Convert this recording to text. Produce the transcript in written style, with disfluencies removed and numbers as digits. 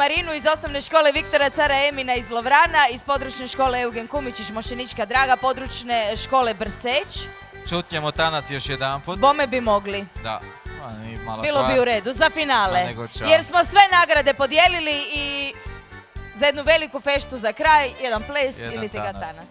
Marinu iz osnovne škole Viktora Cara Emina iz Lovrana, iz područne škole Eugen Kumić iz Mošćenička Draga, područne škole Brseć. Čutnjemo tanac još jedan put. Bome bi mogli. Da. Bilo bi u redu, za finale. Jer smo sve nagrade podijelili i za jednu veliku feštu za kraj, jedan ples ili ti ga tanac.